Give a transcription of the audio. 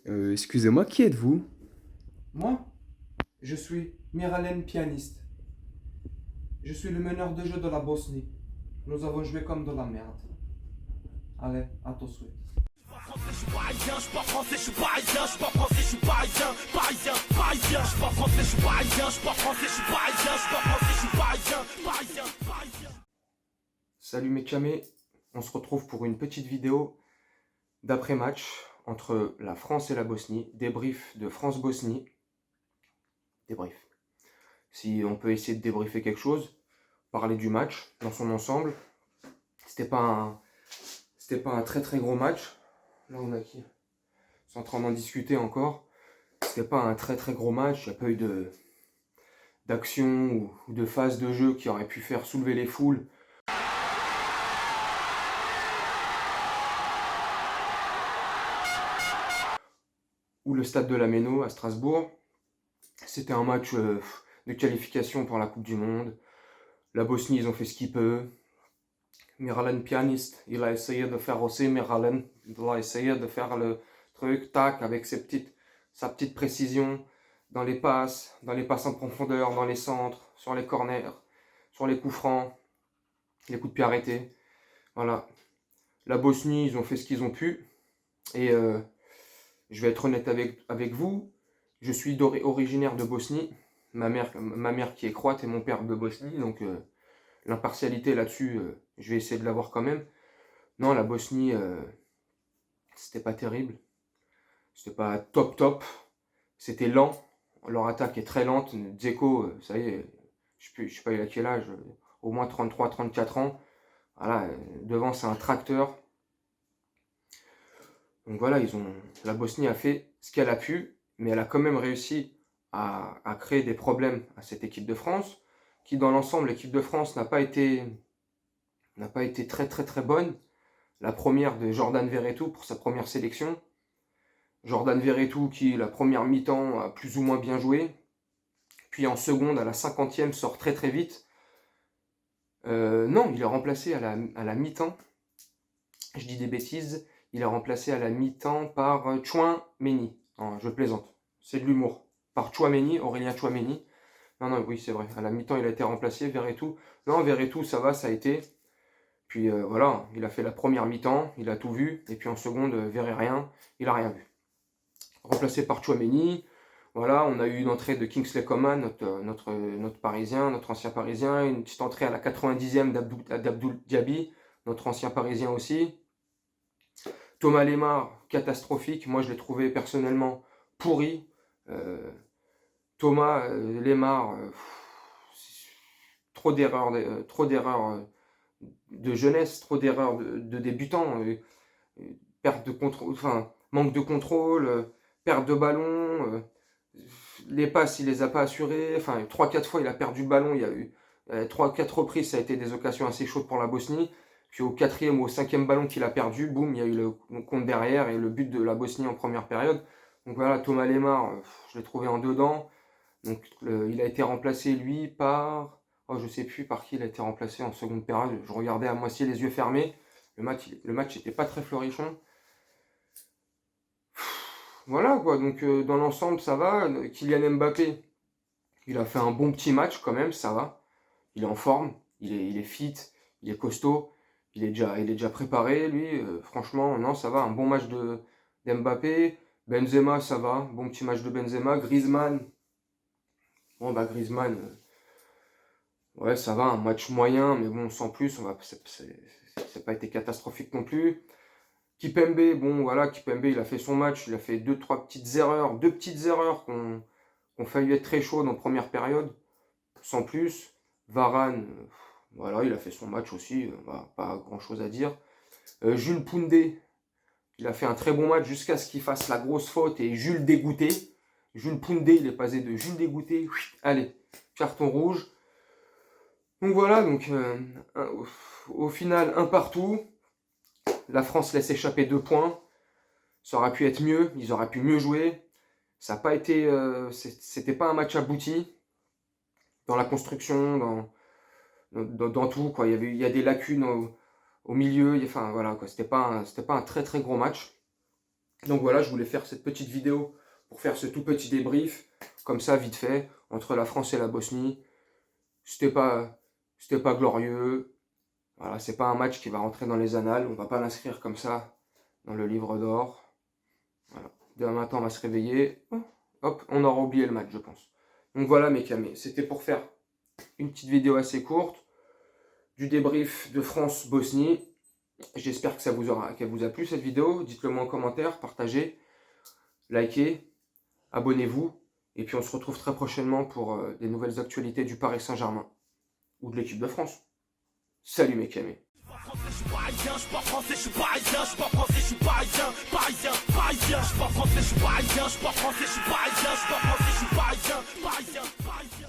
Excusez-moi, qui êtes-vous? Moi, je suis Miralem pianiste. Je suis le meneur de jeu de la Bosnie. Nous avons joué comme de la merde. Allez, à tout de suite. Je suis parisien, je suis pas français, je suis parisien, je suis pas français, je suis parisien, parisien, parisien, je suis pas français, je suis parisien, je suis pas français, je suis parisien, je suis pas français, je suis parisien, parisien, parisien. Salut mes camés, on se retrouve pour une petite vidéo d'après-match entre la France et la Bosnie. Débrief de France-Bosnie. Débrief. Si on peut essayer de débriefer quelque chose, parler du match dans son ensemble. C'était pas un très très gros match. Là on a qui? On est en train d'en discuter encore. C'était pas un très très gros match, il n'y a pas eu d'action ou de phase de jeu qui aurait pu faire soulever les foules. Ou le stade de la Méno à Strasbourg. C'était un match de qualification pour la Coupe du Monde. La Bosnie, ils ont fait ce qu'ils peuvent. Miralem pianiste, il a essayé de faire aussi Miralem. Il a essayé de faire le truc, tac, avec sa petite précision dans les passes en profondeur, dans les centres, sur les corners, sur les coups francs, les coups de pied arrêtés. Voilà. La Bosnie, ils ont fait ce qu'ils ont pu. Et je vais être honnête avec vous. Je suis originaire de Bosnie. Ma mère qui est croate et mon père de Bosnie. Donc l'impartialité là-dessus, je vais essayer de l'avoir quand même. Non, la Bosnie, c'était pas terrible. C'était pas top. C'était lent. Leur attaque est très lente. Dzeko, ça y est, je sais pas il a quel âge, au moins 33-34 ans. Voilà, devant c'est un tracteur. Donc voilà, la Bosnie a fait ce qu'elle a pu, mais elle a quand même réussi à créer des problèmes à cette équipe de France, qui dans l'ensemble, l'équipe de France n'a pas été très très très bonne. La première de Jordan Verretou pour sa première sélection. Jordan Verretou qui, la première mi-temps, a plus ou moins bien joué. Puis en seconde, à la 50e, sort très très vite. Non, il est remplacé à la mi-temps. Je dis des bêtises. Il est remplacé à la mi-temps par Tchouaméni. Non, je plaisante. C'est de l'humour. Par Tchouaméni, Aurélien Tchouaméni. Non, oui, c'est vrai. À la mi-temps, il a été remplacé. Verretou. Non, Verretou, ça va, ça a été. Puis voilà, il a fait la première mi-temps, il a tout vu. Et puis en seconde, verrait rien, il a rien vu. Remplacé par Tchouaméni. Voilà, on a eu une entrée de Kingsley Coman, notre Parisien, notre ancien Parisien. Une petite entrée à la 90e d'Abdoul Diaby, notre ancien Parisien aussi. Thomas Lemar, catastrophique. Moi, je l'ai trouvé personnellement pourri. Thomas Lemar, trop d'erreurs de jeunesse, trop d'erreurs de débutants, perte de contrôle, enfin, manque de contrôle, perte de ballon, les passes, il les a pas assurées, enfin, 3-4 fois, il a perdu le ballon, il y a eu 3-4 reprises, ça a été des occasions assez chaudes pour la Bosnie. Puis au 4e ou au 5e ballon qu'il a perdu, boum, il y a eu le compte derrière et le but de la Bosnie en première période. Donc voilà, Thomas Lemar, je l'ai trouvé en dedans. Donc il a été remplacé, lui, par... Oh, je sais plus par qui il a été remplacé en seconde période. Je regardais à moitié les yeux fermés. Le match n'était pas très florichon. Voilà, quoi. Donc dans l'ensemble, ça va. Kylian Mbappé, il a fait un bon petit match quand même, ça va. Il est en forme, il est fit, il est costaud. Il est déjà préparé, lui. Franchement, non, ça va. Un bon match d'Mbappé. Benzema, ça va. Bon petit match de Benzema. Griezmann. Bon, bah Griezmann, ouais, ça va. Un match moyen, mais bon, sans plus. C'est pas été catastrophique non plus. Kipembe, bon, voilà. Kipembe, il a fait son match. Il a fait deux petites erreurs qui ont failli être très chaudes en première période. Sans plus. Varane, voilà, il a fait son match aussi. Pas grand chose à dire. Jules Koundé, il a fait un très bon match jusqu'à ce qu'il fasse la grosse faute et Jules dégoûté. Jules Koundé, il est passé de Jules dégoûté. Allez, carton rouge. Donc voilà, au final, un partout. La France laisse échapper 2 points. Ça aurait pu être mieux, ils auraient pu mieux jouer. Ça n'a pas été, c'était pas un match abouti dans la construction, dans tout, quoi. Il y a des lacunes au milieu. Enfin voilà, quoi. C'était pas un très très gros match. Donc voilà, je voulais faire cette petite vidéo pour faire ce tout petit débrief, comme ça, vite fait, entre la France et la Bosnie. C'était pas glorieux. Voilà, c'est pas un match qui va rentrer dans les annales. On va pas l'inscrire comme ça dans le livre d'or. Voilà. Demain matin, on va se réveiller. Hop, on aura oublié le match, je pense. Donc voilà, mes camés. C'était pour faire une petite vidéo assez courte du débrief de France-Bosnie. J'espère que qu'elle vous a plu cette vidéo. Dites-le moi en commentaire, partagez, likez, abonnez-vous. Et puis on se retrouve très prochainement pour des nouvelles actualités du Paris Saint-Germain ou de l'équipe de France. Salut mes camés. Je suis parisien, je suis pas français, je suis parisien, je suis pas français, je suis parisien, parisien, parisien, je suis pas français, je suis parisien, je suis pas français, je suis parisien, je suis pas français, je suis parisien, parisien, parisien.